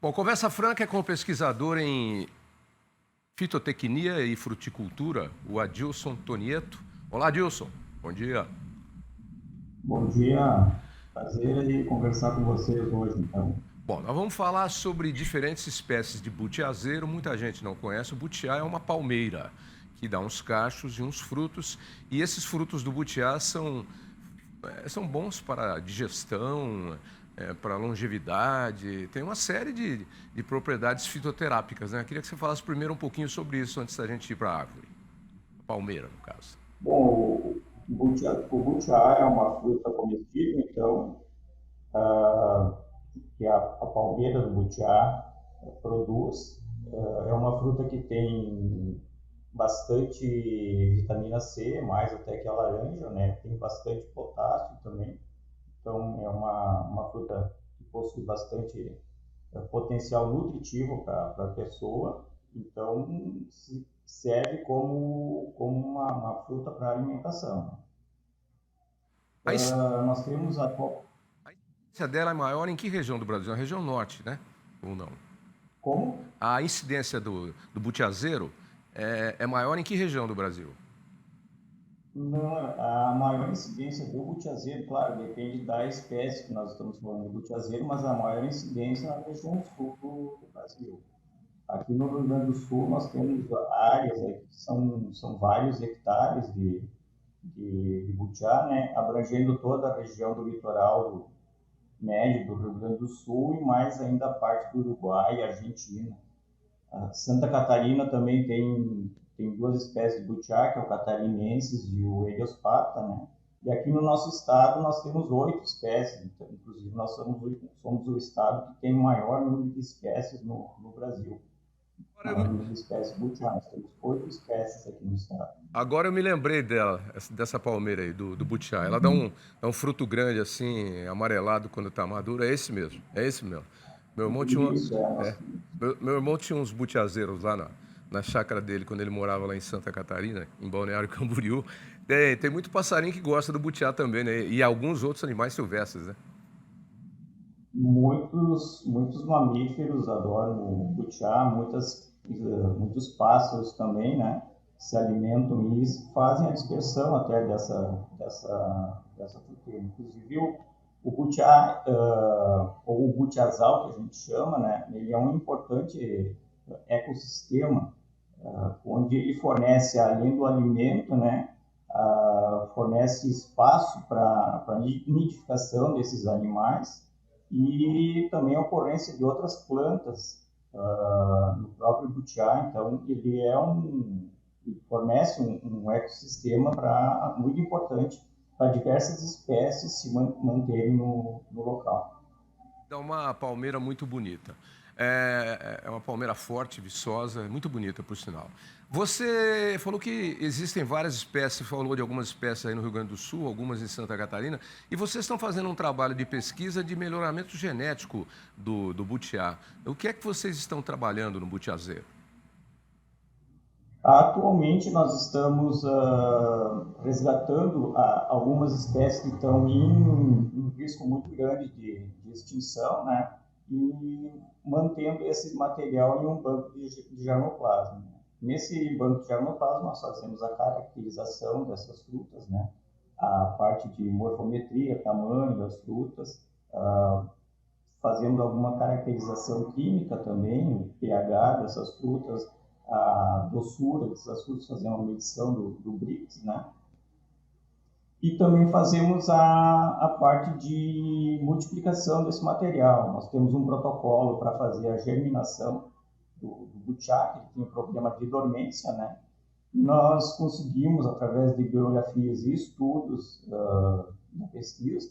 Bom, Conversa Franca é com o pesquisador em fitotecnia e fruticultura, o Adilson Tonieto. Olá, Adilson. Bom dia. Bom dia, prazer em conversar com vocês hoje, então. Bom, nós vamos falar sobre diferentes espécies de butiazeiro. Muita gente não conhece. O butiá é uma palmeira que dá uns cachos e uns frutos. E esses frutos do butiá são bons para digestão, para longevidade. Tem uma série de propriedades fitoterápicas, né? Eu queria que você falasse primeiro um pouquinho sobre isso antes da gente ir para a árvore. A palmeira, no caso. Bom, o butiá é uma fruta comestível, então, ah, que a palmeira do butiá produz. É uma fruta que tem bastante vitamina C, mais até que a laranja, né? Tem bastante potássio também. Então, é uma fruta que possui bastante potencial nutritivo para a pessoa, então serve como uma fruta para alimentação. A inci- Nós temos a a incidência dela é maior em que região do Brasil? Na região norte, né? Ou não? como A incidência do butiazeiro é maior em que região do Brasil? não, a maior incidência do butiazeiro, claro, depende da espécie que nós estamos falando de butiazeiro, mas a maior incidência é na região sul do Brasil. Aqui no Rio Grande do Sul nós temos áreas que são vários hectares de butiá, né, abrangendo toda a região do litoral médio do Rio Grande do Sul e mais ainda a parte do Uruguai e Argentina. A Santa Catarina também tem duas espécies de butiá, que é o catarinensis e o eliospata, né? E aqui no nosso estado nós temos 8 espécies, então, inclusive nós somos o estado que tem o maior número de espécies no Brasil. Agora eu, Maior me- número de espécies de butiá. Nós temos 8 espécies aqui no estado. agora eu me lembrei dela, dessa palmeira aí, do butiá. Ela dá um fruto grande assim, amarelado quando está maduro. É esse mesmo, é esse mesmo. Meu irmão tinha, uma, Isso, é, meu irmão tinha uns butiazeiros lá na chácara dele, quando ele morava lá em Santa Catarina, em Balneário Camboriú. Tem muito passarinho que gosta do butiá também, né? E alguns outros animais silvestres, né? muitos mamíferos adoram o butiá, muitos pássaros também, né? Se alimentam e fazem a dispersão até dessa fruteira. Inclusive, o butiá, ou o butiazal, que a gente chama, né? Ele é um importante ecossistema, onde ele fornece, além do alimento, né? Fornece espaço para a nidificação desses animais e também a ocorrência de outras plantas no próprio butiá. Então, ele fornece um ecossistema muito importante para diversas espécies se manterem no local. É uma palmeira muito bonita. É uma palmeira forte, viçosa, muito bonita, por sinal. Você falou que existem várias espécies, falou de algumas espécies aí no Rio Grande do Sul, algumas em Santa Catarina, e vocês estão fazendo um trabalho de pesquisa de melhoramento genético do butiá. O que é que vocês estão trabalhando no butiazeiro? Atualmente, nós estamos resgatando algumas espécies que estão em risco muito grande de extinção, né? E mantendo esse material em um banco de germoplasma. Nesse banco de germoplasma, nós fazemos a caracterização dessas frutas, né? A parte de morfometria, tamanho das frutas, fazemos alguma caracterização química também, o pH dessas frutas, a doçura dessas frutas, fazemos uma medição do Brix, né? E também fazemos a parte de multiplicação desse material. Nós temos um protocolo para fazer a germinação do butiá, que tem um problema de dormência, né? E nós conseguimos, através de biografias e estudos da pesquisa,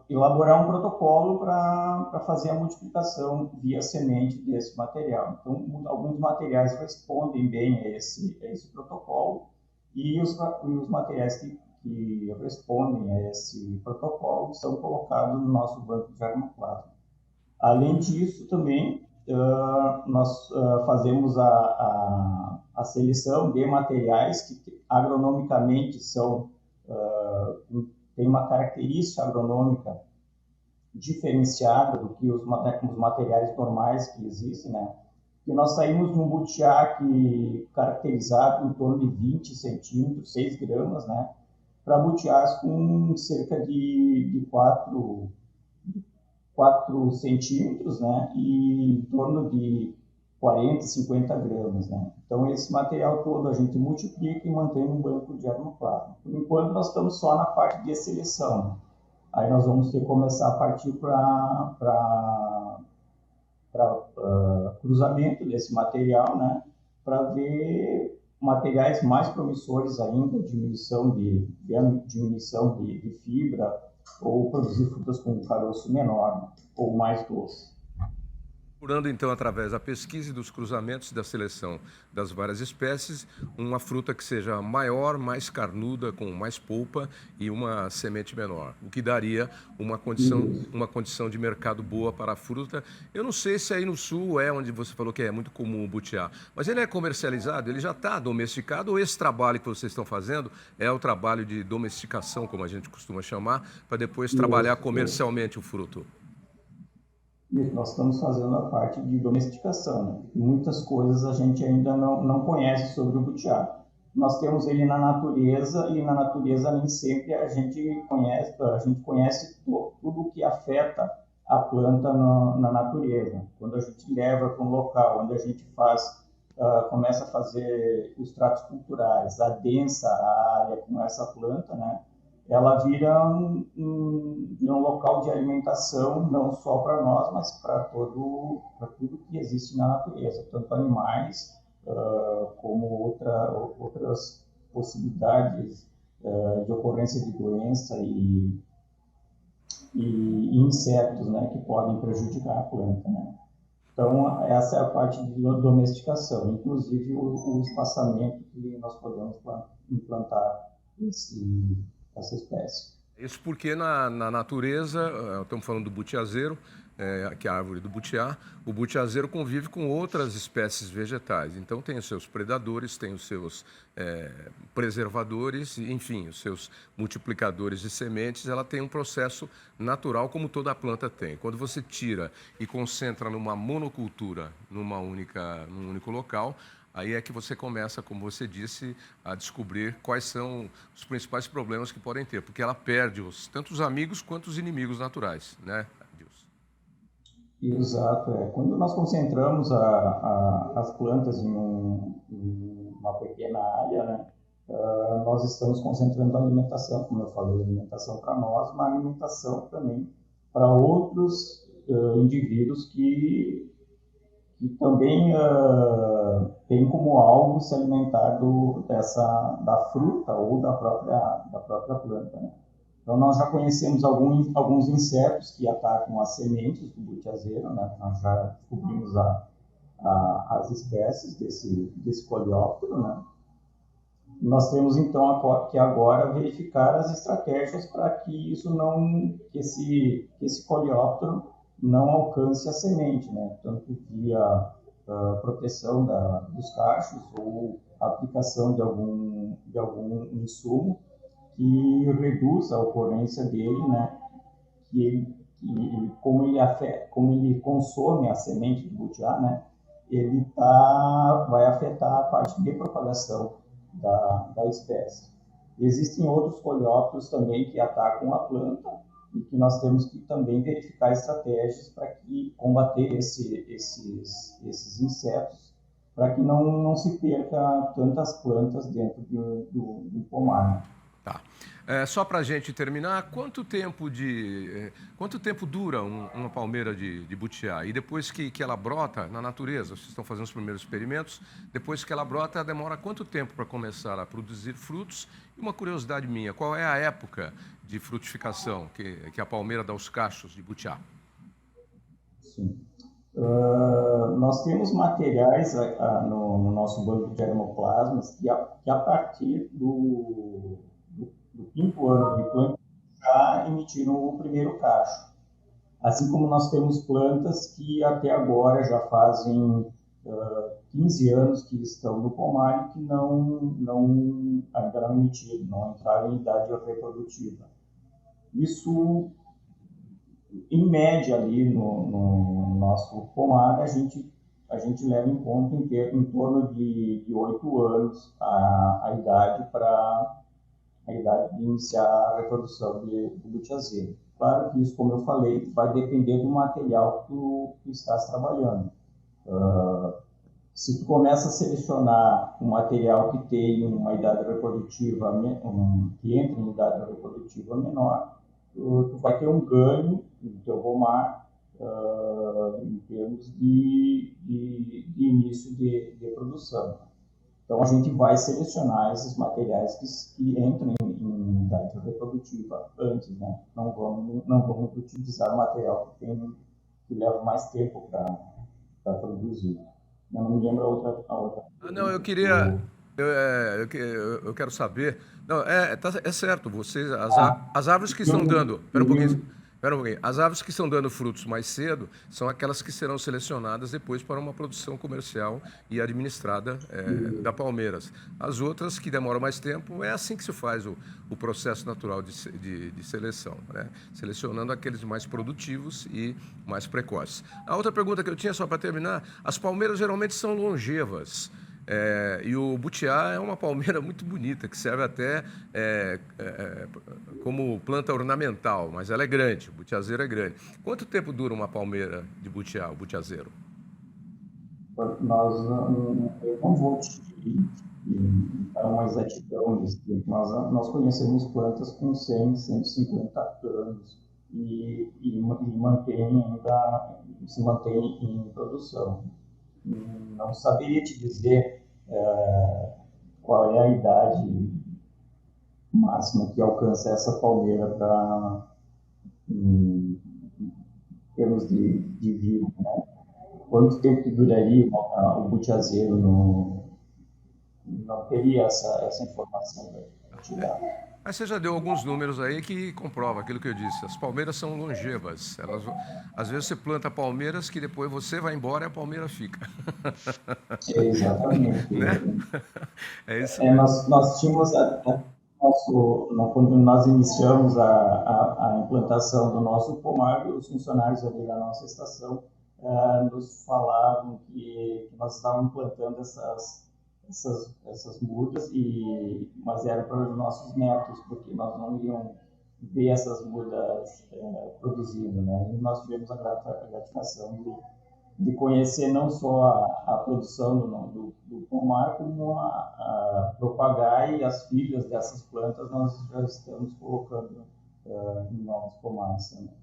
elaborar um protocolo para fazer a multiplicação via semente desse material. Então, alguns materiais respondem bem a esse protocolo e os materiais que respondem a esse protocolo são colocados no nosso banco de germoplasma. Além disso, também, nós fazemos a seleção de materiais que agronomicamente tem uma característica agronômica diferenciada do que os materiais normais que existem, né? E nós saímos de um butiá que caracterizado em torno de 20 centímetros, 6 gramas, né? Para butiás com cerca de 4 centímetros, né? E em torno de 40, 50 gramas, né? Então, esse material todo a gente multiplica e mantém no banco de germoplasma. Por enquanto, nós estamos só na parte de seleção. Aí nós vamos ter que começar a partir para cruzamento desse material, né? Para ver materiais mais promissores ainda, diminuição de fibra, ou produzir frutas com caroço menor, né? Ou mais doce. Procurando, então, através da pesquisa e dos cruzamentos e da seleção das várias espécies, uma fruta que seja maior, mais carnuda, com mais polpa e uma semente menor, o que daria uma condição de mercado boa para a fruta. Eu não sei se aí no sul é onde você falou que é muito comum o butiá, mas ele é comercializado, ele já está domesticado, ou esse trabalho que vocês estão fazendo é o trabalho de domesticação, como a gente costuma chamar, para depois trabalhar comercialmente o fruto? Isso, nós estamos fazendo a parte de domesticação, né? Muitas coisas a gente ainda não conhece sobre o butiá. Nós temos ele na natureza e na natureza nem sempre a gente conhece tudo o que afeta a planta na natureza. Quando a gente leva para um local onde a gente começa a fazer os tratos culturais, adensa a área com essa planta, né? Ela vira um local de alimentação não só para nós, mas para tudo que existe na natureza, tanto animais como outras possibilidades de ocorrência de doença e insetos, né, que podem prejudicar a planta, né? Então, essa é a parte de domesticação, inclusive o espaçamento que nós podemos implantar essa espécie. Isso porque na natureza, estamos falando do butiazeiro, que é a árvore do butiá, o butiazeiro convive com outras espécies vegetais. Então tem os seus predadores, tem os seus preservadores, enfim, os seus multiplicadores de sementes. Ela tem um processo natural como toda planta tem. Quando você tira e concentra numa monocultura, num único local, aí é que você começa, como você disse, a descobrir quais são os principais problemas que podem ter, porque ela perde tanto os amigos quanto os inimigos naturais, né, Adilson? Exato. Quando nós concentramos as plantas em uma pequena área, né, nós estamos concentrando a alimentação, como eu falei, alimentação para nós, mas alimentação também para outros indivíduos que também tem como alvo se alimentar da fruta ou da própria planta, né? Então, nós já conhecemos alguns insetos que atacam as sementes do butiazeiro, né? Nós já descobrimos as espécies desse coleóptero, né? Nós temos, então, que agora verificar as estratégias para que esse coleóptero não alcance a semente, né? Tanto via proteção dos cachos ou aplicação de algum insumo que reduz a ocorrência dele, né? Como ele consome a semente do butiá, né? Vai afetar a parte de propagação da espécie. Existem outros coleópteros também que atacam a planta e que nós temos que também verificar estratégias para combater esses insetos, para que não se perca tantas plantas dentro do pomar. Tá. Só para a gente terminar, quanto tempo dura uma palmeira de butiá? E depois que ela brota na natureza, vocês estão fazendo os primeiros experimentos, depois que ela brota, demora quanto tempo para começar a produzir frutos? E uma curiosidade minha, qual é a época de frutificação que a palmeira dá os cachos de butiá? Sim. Nós temos materiais no nosso banco de germoplasmas que a partir do quinto ano de planta já emitiram o primeiro cacho. Assim como nós temos plantas que até agora já fazem 15 anos que estão no pomar e que ainda não emitiram, não entraram em idade reprodutiva. Isso Em média, ali no nosso pomar, a gente leva em conta em torno de 8 anos a idade a idade de iniciar a reprodução do butiazeiro. Claro que isso, como eu falei, vai depender do material que tu estás trabalhando. Se tu começa a selecionar um material que tem uma idade reprodutiva, que entra em idade reprodutiva menor, tu vai ter um ganho no teu pomar em termos de início de produção. Então, a gente vai selecionar esses materiais que entram em idade reprodutiva antes, né? Não vamos utilizar material que leva mais tempo para produzir. Eu não me lembro a outra Não, eu pergunta. queria. Eu quero saber. Não, é certo, vocês, as árvores que estão dando. Espera um pouquinho. Espera um pouquinho. As árvores que estão dando frutos mais cedo são aquelas que serão selecionadas depois para uma produção comercial e administrada da Palmeiras. As outras que demoram mais tempo, é assim que se faz o processo natural de seleção, né? Selecionando aqueles mais produtivos e mais precoces. A outra pergunta que eu tinha, só para terminar: as palmeiras geralmente são longevas. E o butiá é uma palmeira muito bonita, que serve até como planta ornamental, mas ela é grande, o butiazeiro é grande. Quanto tempo dura uma palmeira de butiá, o butiazeiro? Eu não vou te dar uma exatidão desse tempo. Nós conhecemos plantas com 100, 150 anos se mantém em produção. Não saberia te dizer qual é a idade máxima que alcança essa palmeira em termos de vida, né? Quanto tempo que duraria o butiazeiro? Não teria essa informação para te dar. Mas você já deu alguns números aí que comprovam aquilo que eu disse. As palmeiras são longevas. Às vezes você planta palmeiras que depois você vai embora e a palmeira fica. Exatamente. Né? É isso mesmo. Nós tínhamos quando nós iniciamos a implantação do nosso pomar, os funcionários ali da nossa estação nos falavam que nós estávamos implantando essas mudas, mas era para os nossos netos, porque nós não íamos ver essas mudas produzindo, né? E nós tivemos a gratificação de conhecer não só a produção do pomar, como a propagar, e as filhas dessas plantas nós já estamos colocando em novos pomares também.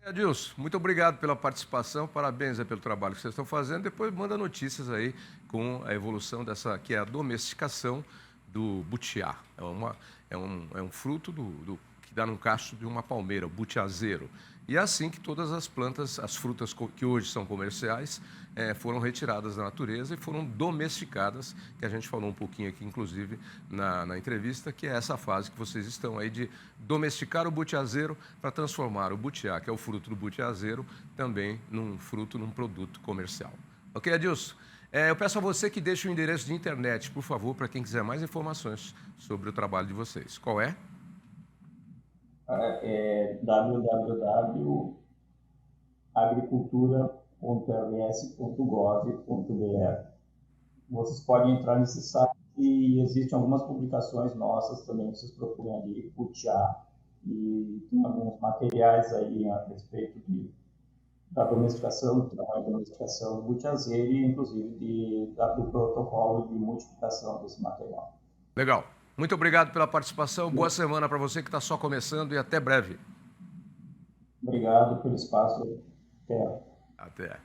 Adilson, muito obrigado pela participação, parabéns pelo trabalho que vocês estão fazendo. Depois manda notícias aí com a evolução dessa, que é a domesticação do butiá. É um fruto que dá no cacho de uma palmeira, o butiazeiro. E é assim que todas as plantas, as frutas que hoje são comerciais, foram retiradas da natureza e foram domesticadas, que a gente falou um pouquinho aqui, inclusive, na entrevista, que é essa fase que vocês estão aí de domesticar o butiazeiro para transformar o butiá, que é o fruto do butiazeiro, também num produto comercial. Ok, Adilson? Eu peço a você que deixe o endereço de internet, por favor, para quem quiser mais informações sobre o trabalho de vocês. Qual é? www.agricultura.rs.gov.br. Vocês podem entrar nesse site e existem algumas publicações nossas também, vocês procuram ali, butiá, e tem alguns materiais aí a respeito da domesticação, do trabalho de domesticação do butiazeiro e, inclusive, do protocolo de multiplicação desse material. Legal. Muito obrigado pela participação. Boa semana para você que está só começando e até breve. Obrigado pelo espaço. Até. Até.